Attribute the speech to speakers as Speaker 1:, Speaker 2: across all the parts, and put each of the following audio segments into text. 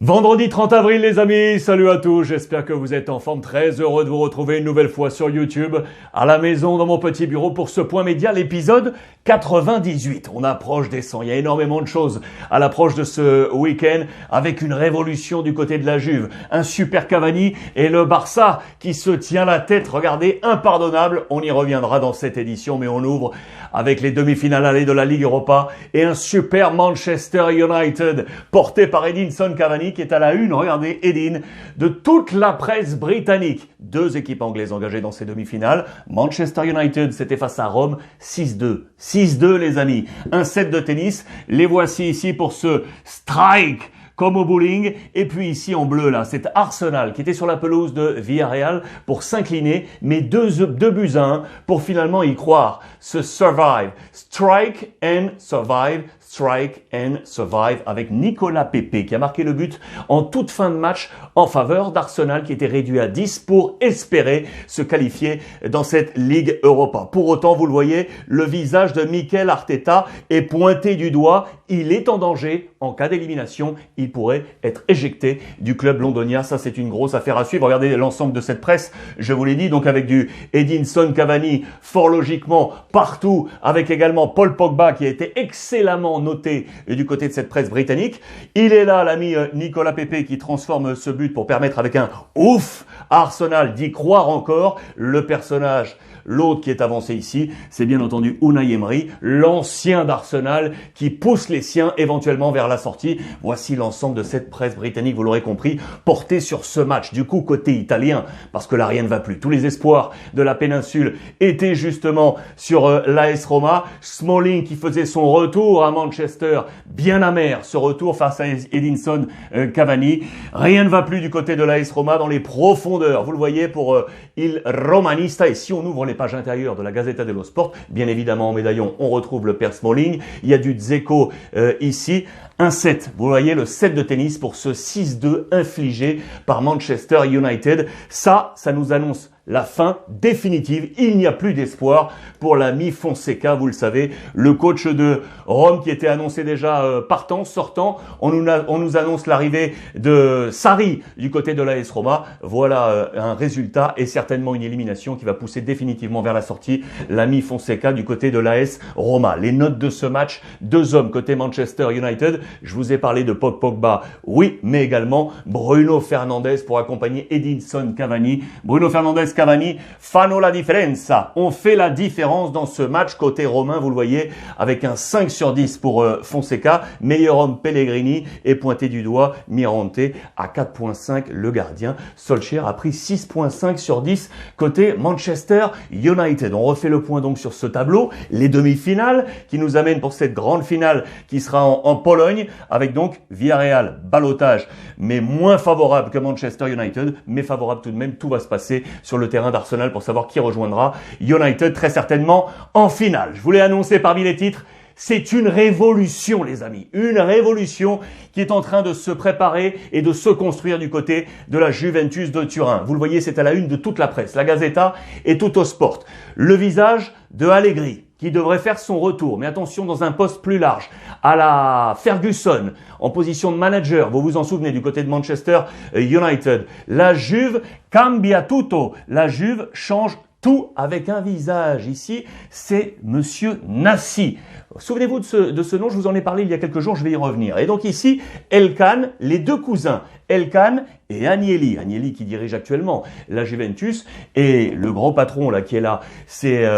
Speaker 1: Vendredi 30 avril les amis, salut à tous, j'espère que vous êtes en forme, très heureux de vous retrouver une nouvelle fois sur YouTube, à la maison, dans mon petit bureau pour ce point média, l'épisode 98. On approche des 100, il y a énormément de choses à l'approche de ce week-end, avec une révolution du côté de la Juve, un super Cavani et le Barça qui se tient la tête, regardez, impardonnable, on y reviendra dans cette édition, mais on ouvre avec les demi-finales allées de la Ligue Europa et un super Manchester United porté par Edinson Cavani qui est à la une, regardez Edin, de toute la presse britannique. Deux équipes anglaises engagées dans ces demi-finales. Manchester United, c'était face à Rome, 6-2. 6-2 les amis. Un set de tennis. Les voici ici pour ce strike comme au bowling. Et puis ici en bleu là, c'est Arsenal qui était sur la pelouse de Villarreal pour s'incliner, mais deux buts à 1 pour finalement y croire. Se survive. Strike and survive. Strike and survive avec Nicolas Pepe qui a marqué le but en toute fin de match en faveur d'Arsenal qui était réduit à 10 pour espérer se qualifier dans cette Ligue Europa. Pour autant, vous le voyez, le visage de Mikel Arteta est pointé du doigt. Il est en danger. En cas d'élimination, il pourrait être éjecté du club londonien. Ça, c'est une grosse affaire à suivre. Regardez l'ensemble de cette presse. Je vous l'ai dit, donc avec du Edinson Cavani, fort logiquement, partout, avec également Paul Pogba qui a été excellemment noté du côté de cette presse britannique. Il est là, l'ami Nicolas Pepe, qui transforme ce but pour permettre avec un ouf à Arsenal d'y croire encore. Le personnage, l'autre qui est avancé ici, c'est bien entendu Unai Emery, l'ancien d'Arsenal, qui pousse les siens éventuellement vers la sortie. Voici l'ensemble de cette presse britannique, vous l'aurez compris, portée sur ce match. Du coup, côté italien, parce que là, rien ne va plus. Tous les espoirs de la péninsule étaient justement sur l'AS Roma. Smalling qui faisait son retour à Manchester, bien amer, ce retour face à Edinson Cavani. Rien ne va plus du côté de l'AS Roma dans les profondeurs. Vous le voyez pour Il Romanista. Et si on ouvre les pages intérieures de la Gazzetta dello Sport, bien évidemment en médaillon, on retrouve le père Smalling. Il y a du Dzeko ici. Un set, vous voyez le set de tennis pour ce 6-2 infligé par Manchester United. Ça nous annonce la fin définitive. Il n'y a plus d'espoir pour l'ami Fonseca, vous le savez, le coach de Rome qui était annoncé déjà partant, sortant. On nous annonce l'arrivée de Sarri du côté de l'AS Roma. Voilà un résultat et certainement une élimination qui va pousser définitivement vers la sortie l'ami Fonseca du côté de l'AS Roma. Les notes de ce match, deux hommes côté Manchester United. Je vous ai parlé de Pogba, oui, mais également Bruno Fernandes pour accompagner Edinson Cavani. Bruno Fernandes, Cavani, fanno la differenza. On fait la différence dans ce match côté romain, vous le voyez, avec un 5 sur 10 pour Fonseca, meilleur homme Pellegrini et pointé du doigt Mirante à 4.5 le gardien. Solskjaer a pris 6.5 sur 10 côté Manchester United. On refait le point donc sur ce tableau, les demi-finales qui nous amènent pour cette grande finale qui sera en Pologne avec donc Villarreal, ballottage, mais moins favorable que Manchester United, mais favorable tout de même. Tout va se passer sur le terrain d'Arsenal pour savoir qui rejoindra United très certainement en finale. Je vous l'ai annoncé parmi les titres. C'est une révolution, les amis. Une révolution qui est en train de se préparer et de se construire du côté de la Juventus de Turin. Vous le voyez, c'est à la une de toute la presse, la Gazzetta et tout au sport. Le visage de Allegri, qui devrait faire son retour, mais attention dans un poste plus large, à la Ferguson, en position de manager. Vous vous en souvenez du côté de Manchester United. La Juve cambia tutto. La Juve change tout avec un visage. Ici, c'est Monsieur Nassi. Souvenez-vous de ce nom, je vous en ai parlé il y a quelques jours, je vais y revenir. Et donc ici, Elkann, les deux cousins, Elkann et Agnelli. Agnelli qui dirige actuellement la Juventus et le grand patron là qui est là, c'est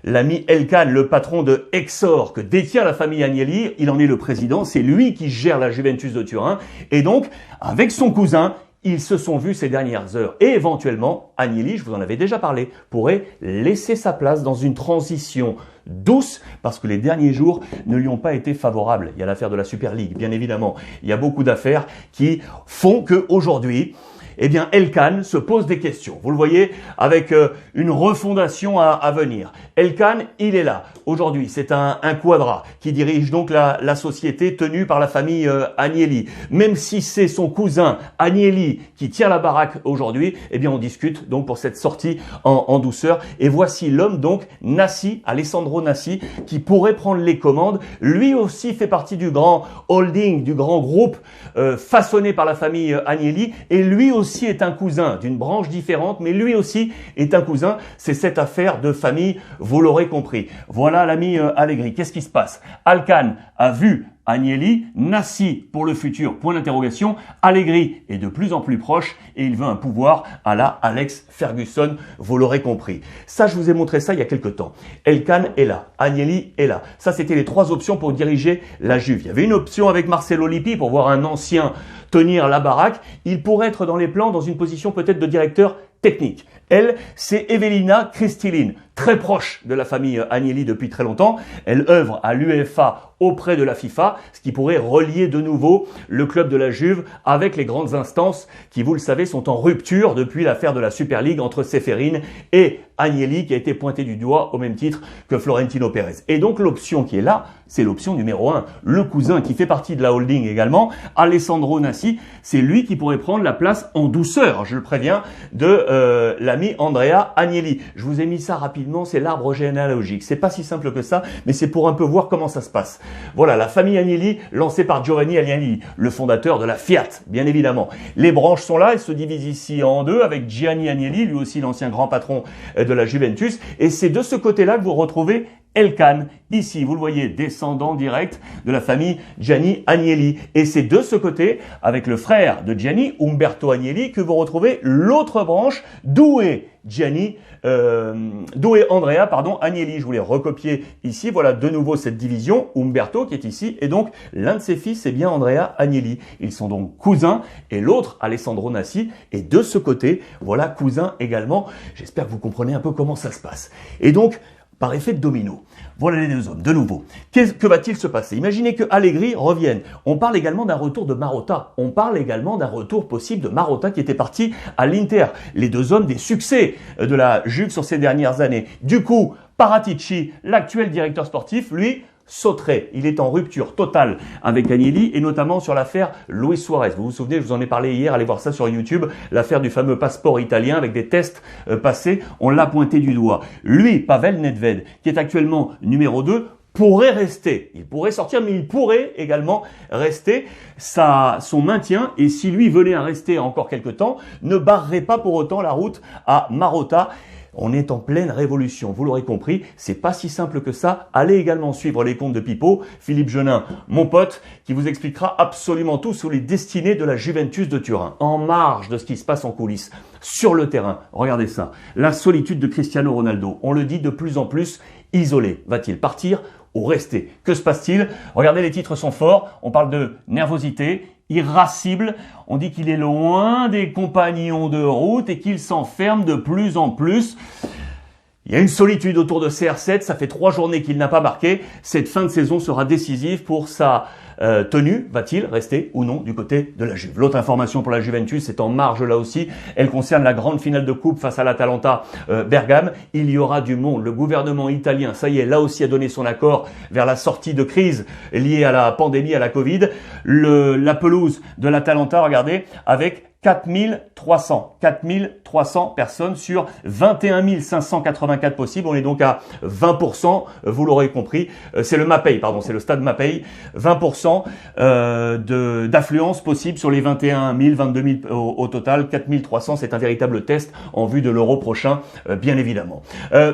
Speaker 1: l'ami Elkann, le patron de Exor que détient la famille Agnelli. Il en est le président, c'est lui qui gère la Juventus de Turin. Et donc, avec son cousin, ils se sont vus ces dernières heures et éventuellement, Agnelli, je vous en avais déjà parlé, pourrait laisser sa place dans une transition douce parce que les derniers jours ne lui ont pas été favorables. Il y a l'affaire de la Super League, bien évidemment. Il y a beaucoup d'affaires qui font qu'aujourd'hui, eh bien Elkann se pose des questions. Vous le voyez, avec une refondation à venir. Elkann, il est là. Aujourd'hui, c'est un quadra qui dirige donc la société tenue par la famille Agnelli. Même si c'est son cousin Agnelli qui tient la baraque aujourd'hui, eh bien on discute donc pour cette sortie en douceur. Et voici l'homme donc, Nassi, Alessandro Nassi, qui pourrait prendre les commandes. Lui aussi fait partie du grand holding, du grand groupe façonné par la famille Agnelli. Et lui aussi est un cousin d'une branche différente, mais lui aussi est un cousin. C'est cette affaire de famille, vous l'aurez compris. Voilà l'ami Allegri. Qu'est-ce qui se passe? Elkann a vu Agnelli, Nassi pour le futur, point d'interrogation. Allegri est de plus en plus proche et il veut un pouvoir à la Alex Ferguson, vous l'aurez compris. Ça, je vous ai montré ça il y a quelque temps. Elkann est là, Agnelli est là. Ça, c'était les trois options pour diriger la Juve. Il y avait une option avec Marcelo Lippi pour voir un ancien tenir la baraque. Il pourrait être dans les plans dans une position peut-être de directeur technique. Elle, c'est Evelina Kristilin, très proche de la famille Agnelli depuis très longtemps. Elle œuvre à l'UEFA auprès de la FIFA, ce qui pourrait relier de nouveau le club de la Juve avec les grandes instances qui, vous le savez, sont en rupture depuis l'affaire de la Super League entre Ceferin et Agnelli, qui a été pointé du doigt au même titre que Florentino Pérez. Et donc l'option qui est là, c'est l'option numéro 1. Le cousin qui fait partie de la holding également, Alessandro Nassi, c'est lui qui pourrait prendre la place en douceur, je le préviens, de l'ami Andrea Agnelli. Je vous ai mis ça rapidement, c'est l'arbre généalogique. C'est pas si simple que ça, mais c'est pour un peu voir comment ça se passe. Voilà, la famille Agnelli, lancée par Giovanni Agnelli, le fondateur de la Fiat, bien évidemment. Les branches sont là, elles se divisent ici en deux, avec Gianni Agnelli, lui aussi l'ancien grand patron de la Juventus. Et c'est de ce côté-là que vous retrouvez Elkann, ici, vous le voyez, descendant direct de la famille Gianni Agnelli. Et c'est de ce côté, avec le frère de Gianni, Umberto Agnelli, que vous retrouvez l'autre branche, d'où est Andrea, Agnelli. Je voulais recopier ici, voilà de nouveau cette division, Umberto qui est ici, et donc l'un de ses fils, c'est bien Andrea Agnelli. Ils sont donc cousins, et l'autre, Alessandro Nassi, est de ce côté, voilà, cousin également. J'espère que vous comprenez un peu comment ça se passe. Et donc, par effet de domino. Voilà les deux hommes, de nouveau. Que va-t-il se passer? Imaginez que Allegri revienne. On parle également d'un retour de Marotta. On parle également d'un retour possible de Marotta qui était parti à l'Inter. Les deux hommes des succès de la Juve sur ces dernières années. Du coup, Paratici, l'actuel directeur sportif, lui, sauterait. Il est en rupture totale avec Agnelli et notamment sur l'affaire Luis Suarez. Vous vous souvenez, je vous en ai parlé hier, allez voir ça sur YouTube, l'affaire du fameux passeport italien avec des tests passés, on l'a pointé du doigt. Lui, Pavel Nedved, qui est actuellement numéro 2, pourrait rester. Il pourrait sortir, mais il pourrait également rester. Son maintien, et si lui venait à rester encore quelque temps, ne barrerait pas pour autant la route à Marotta. On est en pleine révolution, vous l'aurez compris, c'est pas si simple que ça. Allez également suivre les comptes de Pipo, Philippe Genin, mon pote, qui vous expliquera absolument tout sur les destinées de la Juventus de Turin, en marge de ce qui se passe en coulisses, sur le terrain. Regardez ça, la solitude de Cristiano Ronaldo, on le dit de plus en plus, isolé. Va-t-il partir ou rester? Que se passe-t-il? Regardez, les titres sont forts, on parle de nervosité, irascible, on dit qu'il est loin des compagnons de route et qu'il s'enferme de plus en plus. Il y a une solitude autour de CR7, ça fait 3 journées qu'il n'a pas marqué. Cette fin de saison sera décisive pour sa tenue. Va-t-il rester ou non du côté de la Juve? L'autre information pour la Juventus, c'est en marge là aussi. Elle concerne la grande finale de coupe face à l'Atalanta Bergame. Il y aura du monde. Le gouvernement italien, ça y est, là aussi a donné son accord vers la sortie de crise liée à la pandémie, à la Covid. La pelouse de l'Atalanta, regardez, avec 4300 personnes sur 21 584 possibles. On est donc à 20%, vous l'aurez compris. C'est le Mapei, pardon, c'est le stade Mapei. 20% d'affluence possible sur les 21 000, 22 000 au total. 4300, c'est un véritable test en vue de l'Euro prochain, bien évidemment.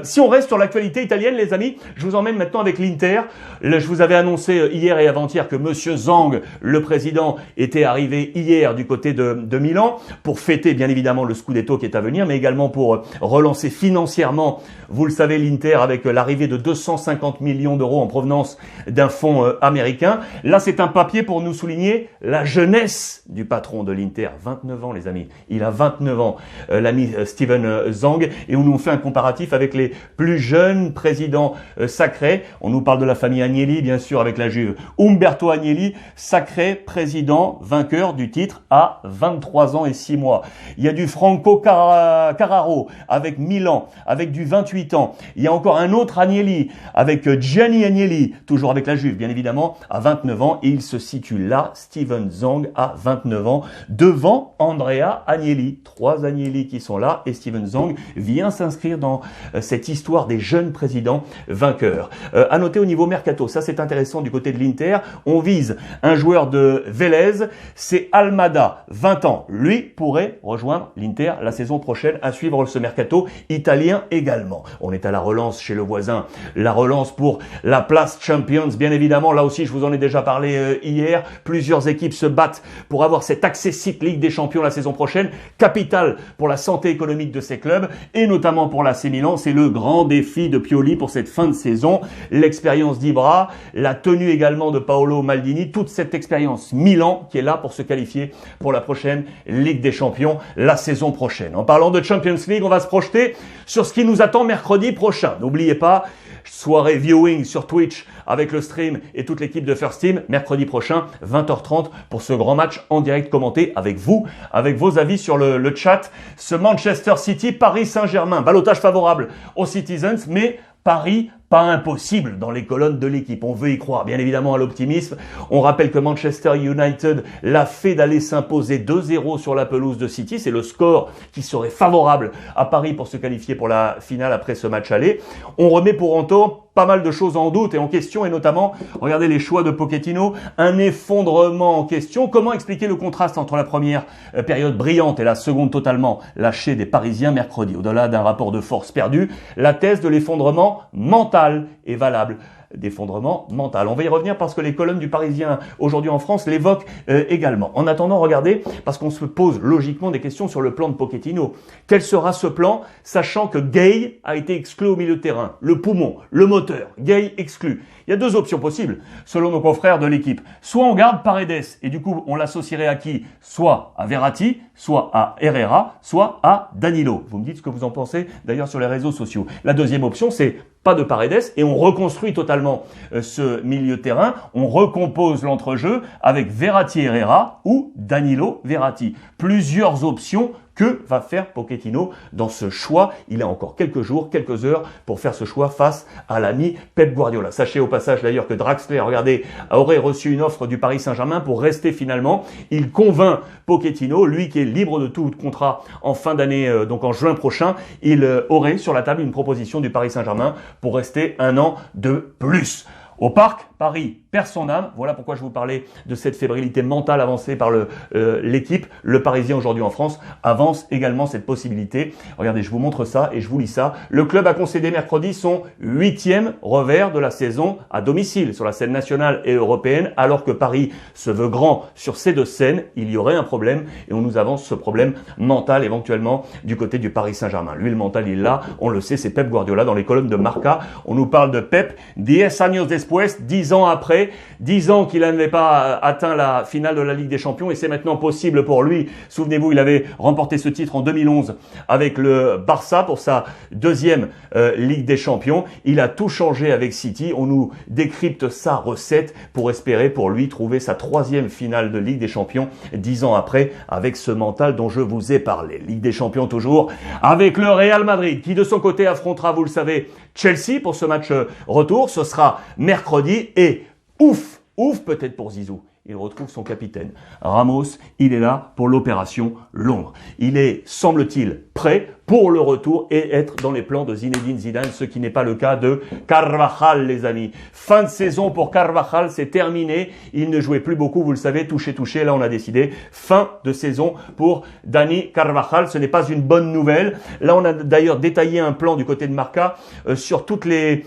Speaker 1: Si on reste sur l'actualité italienne, les amis, je vous emmène maintenant avec l'Inter. Je vous avais annoncé hier et avant-hier que Monsieur Zhang, le président, était arrivé hier du côté de Milan pour fêter bien évidemment le Scudetto qui est à venir, mais également pour relancer financièrement, vous le savez, l'Inter avec l'arrivée de 250 millions d'euros en provenance d'un fonds américain. Là, c'est un papier pour nous souligner la jeunesse du patron de l'Inter. 29 ans, les amis. Il a 29 ans, l'ami Steven Zhang. Et on nous fait un comparatif avec les plus jeunes présidents sacrés. On nous parle de la famille Agnelli, bien sûr, avec la Juve. Umberto Agnelli, sacré président, vainqueur du titre à 23 23 ans et 6 mois. Il y a du Franco Carraro avec Milan, avec du 28 ans. Il y a encore un autre Agnelli avec Gianni Agnelli, toujours avec la Juve bien évidemment, à 29 ans. Et il se situe là, Steven Zhang à 29 ans, devant Andrea Agnelli. 3 Agnelli qui sont là et Steven Zhang vient s'inscrire dans cette histoire des jeunes présidents vainqueurs. À noter au niveau mercato, ça c'est intéressant du côté de l'Inter, on vise un joueur de Vélez, c'est Almada, 20 ans. Lui pourrait rejoindre l'Inter la saison prochaine, à suivre ce mercato italien également. On est à la relance chez le voisin, la relance pour la place Champions, bien évidemment. Là aussi, je vous en ai déjà parlé hier. Plusieurs équipes se battent pour avoir cette accessible Ligue des Champions la saison prochaine. Capital pour la santé économique de ces clubs et notamment pour l'AC Milan. C'est le grand défi de Pioli pour cette fin de saison. L'expérience d'Ibra, la tenue également de Paolo Maldini, toute cette expérience Milan qui est là pour se qualifier pour la prochaine Ligue des Champions la saison prochaine. En parlant de Champions League, on va se projeter sur ce qui nous attend mercredi prochain. N'oubliez pas, soirée viewing sur Twitch avec le stream et toute l'équipe de First Team, mercredi prochain, 20h30 pour ce grand match en direct commenté avec vous, avec vos avis sur le chat. Ce Manchester City, Paris Saint-Germain, ballottage favorable aux Citizens, mais Paris, pas impossible dans les colonnes de l'équipe. On veut y croire, bien évidemment, à l'optimisme. On rappelle que Manchester United l'a fait d'aller s'imposer 2-0 sur la pelouse de City. C'est le score qui serait favorable à Paris pour se qualifier pour la finale après ce match aller. On remet pour autant pas mal de choses en doute et en question, et notamment, regardez les choix de Pochettino, un effondrement en question. Comment expliquer le contraste entre la première période brillante et la seconde totalement lâchée des Parisiens mercredi? Au-delà d'un rapport de force perdu, la thèse de l'effondrement mental est valable. D'effondrement mental. On va y revenir parce que les colonnes du Parisien aujourd'hui en France l'évoquent également. En attendant, regardez, parce qu'on se pose logiquement des questions sur le plan de Pochettino. Quel sera ce plan, sachant que Gay a été exclu au milieu de terrain, le poumon, le moteur, Gay exclu. Il y a deux options possibles, selon nos confrères de l'équipe. Soit on garde Paredes, et du coup on l'associerait à qui? Soit à Verratti, soit à Herrera, soit à Danilo. Vous me dites ce que vous en pensez d'ailleurs sur les réseaux sociaux. La deuxième option, c'est pas de Paredes et on reconstruit totalement ce milieu de terrain. On recompose l'entrejeu avec Verratti Herrera ou Danilo Verratti. Plusieurs options. Que va faire Pochettino dans ce choix? Il a encore quelques jours, quelques heures pour faire ce choix face à l'ami Pep Guardiola. Sachez au passage d'ailleurs que Draxler, regardez, aurait reçu une offre du Paris Saint-Germain pour rester finalement. Il convainc Pochettino, lui qui est libre de tout contrat en fin d'année, donc en juin prochain, il aurait sur la table une proposition du Paris Saint-Germain pour rester un an de plus. Au Parc, Paris perd son âme. Voilà pourquoi je vous parlais de cette fébrilité mentale avancée par l'équipe. Le Parisien aujourd'hui en France avance également cette possibilité. Regardez, je vous montre ça et je vous lis ça. Le club a concédé mercredi son 8e revers de la saison à domicile sur la scène nationale et européenne. Alors que Paris se veut grand sur ces deux scènes, il y aurait un problème et on nous avance ce problème mental éventuellement du côté du Paris Saint-Germain. Lui, le mental, il est là. On le sait, c'est Pep Guardiola dans les colonnes de Marca. On nous parle de Pep. 10 años después, 10 ans après, 10 ans qu'il n'avait pas atteint la finale de la Ligue des Champions et c'est maintenant possible pour lui. Souvenez-vous, il avait remporté ce titre en 2011 avec le Barça pour sa deuxième Ligue des Champions. Il a tout changé avec City. On nous décrypte sa recette pour espérer pour lui trouver sa troisième finale de Ligue des Champions 10 ans après avec ce mental dont je vous ai parlé. Ligue des Champions toujours avec le Real Madrid qui de son côté affrontera, vous le savez, Chelsea pour ce match retour. Ce sera mercredi et ouf peut-être pour Zizou. Il retrouve son capitaine. Ramos, il est là pour l'opération Londres. Il est, semble-t-il, prêt pour le retour et être dans les plans de Zinedine Zidane, ce qui n'est pas le cas de Carvajal, les amis. Fin de saison pour Carvajal, c'est terminé. Il ne jouait plus beaucoup, vous le savez, touché. Là, on a décidé. Fin de saison pour Dani Carvajal. Ce n'est pas une bonne nouvelle. Là, on a d'ailleurs détaillé un plan du côté de Marca sur toutes les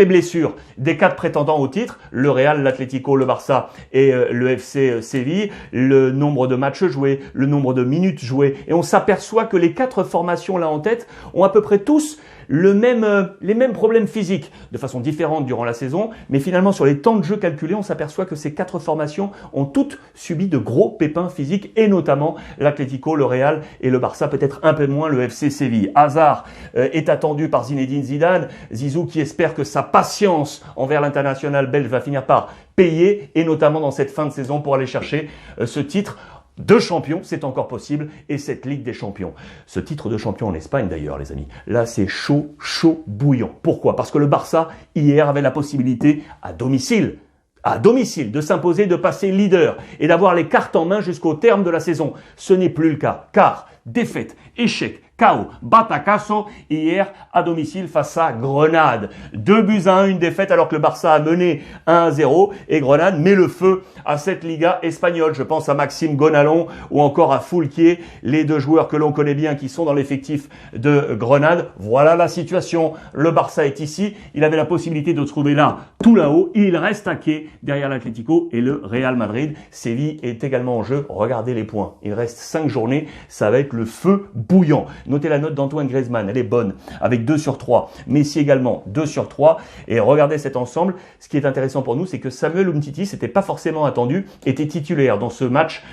Speaker 1: blessures des 4 prétendants au titre, le Real, l'Atlético, le Barça et le FC Séville, le nombre de matchs joués, le nombre de minutes jouées. Et on s'aperçoit que les 4 formations là en tête ont à peu près tous les mêmes problèmes physiques, de façon différente durant la saison, mais finalement sur les temps de jeu calculés, on s'aperçoit que ces 4 formations ont toutes subi de gros pépins physiques, et notamment l'Atlético, le Real et le Barça, peut-être un peu moins le FC Séville. Hazard est attendu par Zinedine Zidane, Zizou qui espère que sa patience envers l'international belge va finir par payer, et notamment dans cette fin de saison pour aller chercher ce titre de champion, c'est encore possible, et cette Ligue des champions. Ce titre de champion en Espagne d'ailleurs, les amis, là c'est chaud, chaud, bouillant. Pourquoi? Parce que le Barça, hier, avait la possibilité, à domicile, de s'imposer, de passer leader et d'avoir les cartes en main jusqu'au terme de la saison. Ce n'est plus le cas, car défaite, échec, KO, batacasso hier à domicile face à Grenade. 2-1, une défaite alors que le Barça a mené 1-0 et Grenade met le feu à cette Liga espagnole. Je pense à Maxime Gonalon ou encore à Foulquier, les deux joueurs que l'on connaît bien qui sont dans l'effectif de Grenade. Voilà la situation. Le Barça est ici. Il avait la possibilité de se trouver là, tout là-haut. Il reste à quai derrière l'Atlético et le Real Madrid. Séville est également en jeu. Regardez les points. Il reste 5 journées. Ça va être le feu bouillant. Notez la note d'Antoine Griezmann, elle est bonne, avec 2/3. Messi également, 2/3. Et regardez cet ensemble. Ce qui est intéressant pour nous, c'est que Samuel Umtiti, c'était pas forcément attendu, était titulaire dans ce match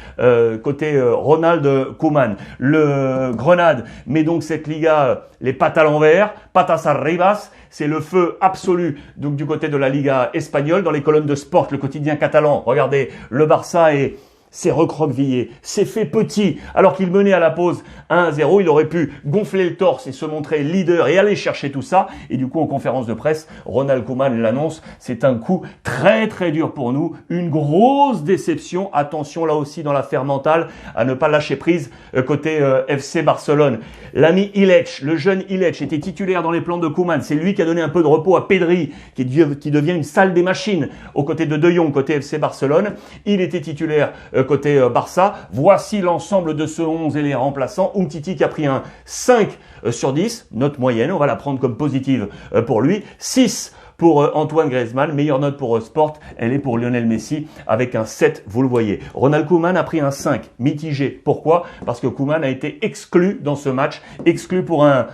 Speaker 1: côté Ronald Koeman. Le Grenade met donc cette Liga les pattes à l'envers, patas arribas. C'est le feu absolu donc du côté de la Liga espagnole. Dans les colonnes de Sport, le quotidien catalan, regardez, le Barça s'est recroquevillé, s'est fait petit, alors qu'il menait à la pause 1-0, il aurait pu gonfler le torse et se montrer leader et aller chercher tout ça. Et du coup, en conférence de presse, Ronald Koeman l'annonce, c'est un coup très très dur pour nous, une grosse déception. Attention là aussi dans l'affaire mentale, à ne pas lâcher prise côté FC Barcelone. L'ami Illich, le jeune Illich, était titulaire dans les plans de Koeman. C'est lui qui a donné un peu de repos à Pedri, qui devient une salle des machines aux côtés de De Jong, côté FC Barcelone. Il était titulaire côté Barça. Voici l'ensemble de ce 11 et les remplaçants. Umtiti qui a pris un 5/10, note moyenne, on va la prendre comme positive pour lui. 6 pour Antoine Griezmann, meilleure note pour Sport, elle est pour Lionel Messi avec un 7, vous le voyez. Ronald Koeman a pris un 5, mitigé. Pourquoi? Parce que Koeman a été exclu dans ce match, exclu pour un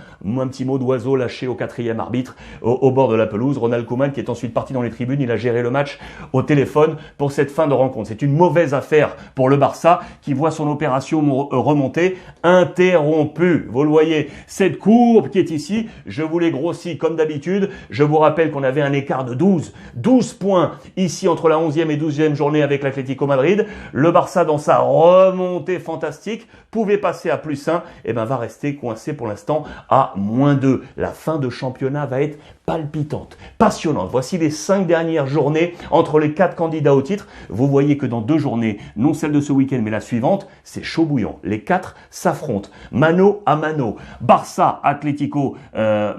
Speaker 1: petit mot d'oiseau lâché au 4e arbitre au bord de la pelouse. Ronald Koeman qui est ensuite parti dans les tribunes, il a géré le match au téléphone pour cette fin de rencontre. C'est une mauvaise affaire pour le Barça qui voit son opération remonter interrompue. Vous le voyez, cette courbe qui est ici, je vous l'ai grossie comme d'habitude. Je vous rappelle qu'on avait un écart de 12 points ici entre la 11e et 12e journée avec l'Atlético Madrid. Le Barça, dans sa remontée fantastique, pouvait passer à +1, et va rester coincé pour l'instant à -2. La fin de championnat va être palpitante, passionnante. Voici les 5 dernières journées entre les 4 candidats au titre. Vous voyez que dans 2 journées, non celle de ce week-end, mais la suivante, c'est chaud bouillant. Les 4 s'affrontent, mano à mano. Barça, Atlético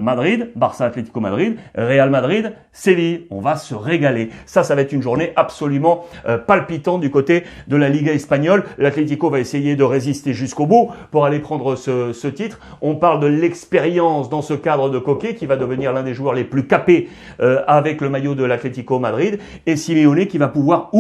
Speaker 1: Madrid, Real Madrid, Séville. On va se régaler. Ça va être une journée absolument palpitante du côté de la Liga espagnole. L'Atlético va essayer de résister jusqu'au bout pour aller prendre ce titre. On parle de l'expérience dans ce cadre de Coquet qui va devenir l'un des joueurs les plus capés avec le maillot de l'Atlético Madrid, et Simeone qui va pouvoir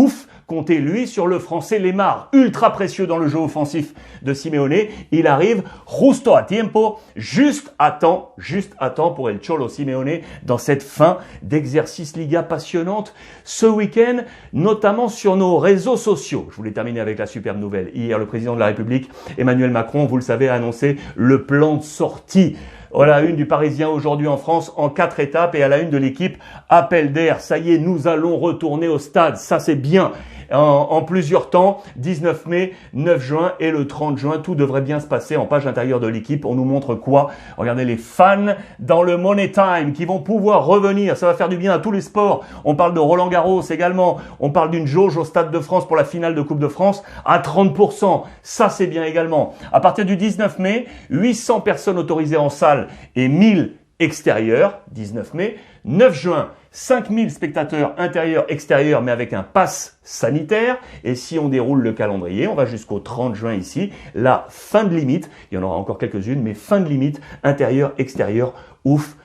Speaker 1: compter lui sur le français Lemar, ultra précieux dans le jeu offensif de Simeone. Il arrive justo a tiempo, juste à temps pour El Cholo Simeone dans cette fin d'exercice Liga passionnante ce week-end, notamment sur nos réseaux sociaux. Je voulais terminer avec la superbe nouvelle. Hier, le président de la République, Emmanuel Macron, vous le savez, a annoncé le plan de sortie. Voilà, à la une du Parisien aujourd'hui en France en 4 étapes, et à la une de l'équipe, appel d'air. Ça y est, nous allons retourner au stade. Ça, c'est bien. En plusieurs temps, 19 mai, 9 juin et le 30 juin, tout devrait bien se passer. En page intérieure de l'équipe, on nous montre quoi? Regardez les fans dans le Money Time qui vont pouvoir revenir. Ça va faire du bien à tous les sports. On parle de Roland Garros également. On parle d'une jauge au Stade de France pour la finale de Coupe de France à 30%. Ça, c'est bien également. À partir du 19 mai, 800 personnes autorisées en salle et 1000 extérieurs, 19 mai. 9 juin, 5000 spectateurs intérieurs, extérieurs, mais avec un pass sanitaire. Et si on déroule le calendrier, on va jusqu'au 30 juin ici, la fin de limite. Il y en aura encore quelques-unes, mais fin de limite, intérieur, extérieur, ouf.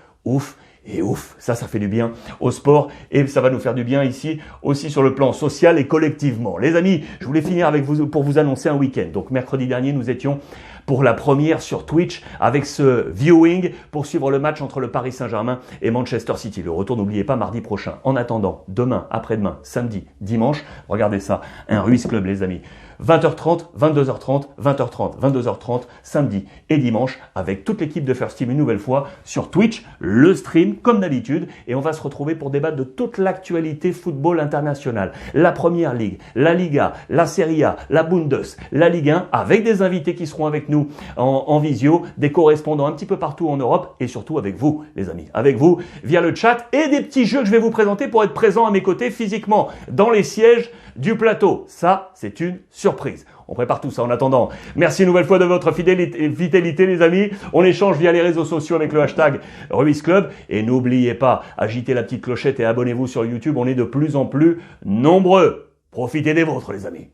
Speaker 1: Et ouf, ça fait du bien au sport, et ça va nous faire du bien ici aussi sur le plan social et collectivement. Les amis, je voulais finir avec vous pour vous annoncer un week-end. Donc mercredi dernier, nous étions pour la première sur Twitch avec ce viewing pour suivre le match entre le Paris Saint-Germain et Manchester City. Le retour, n'oubliez pas, mardi prochain. En attendant, demain, après-demain, samedi, dimanche, regardez ça, un Ruiz Club les amis. 20h30, 22h30, 20h30, 22h30, samedi et dimanche avec toute l'équipe de First Team une nouvelle fois sur Twitch, le stream comme d'habitude et on va se retrouver pour débattre de toute l'actualité football international. La Première Ligue, la Liga, la Serie A, la Bundes, la Ligue 1 avec des invités qui seront avec nous en visio, des correspondants un petit peu partout en Europe et surtout avec vous les amis, avec vous via le chat et des petits jeux que je vais vous présenter pour être présent à mes côtés physiquement dans les sièges du plateau. Ça, c'est une surprise. On prépare tout ça en attendant. Merci une nouvelle fois de votre fidélité les amis. On échange via les réseaux sociaux avec le hashtag Ruiz Club. Et n'oubliez pas, agitez la petite clochette et abonnez-vous sur YouTube. On est de plus en plus nombreux. Profitez des vôtres les amis.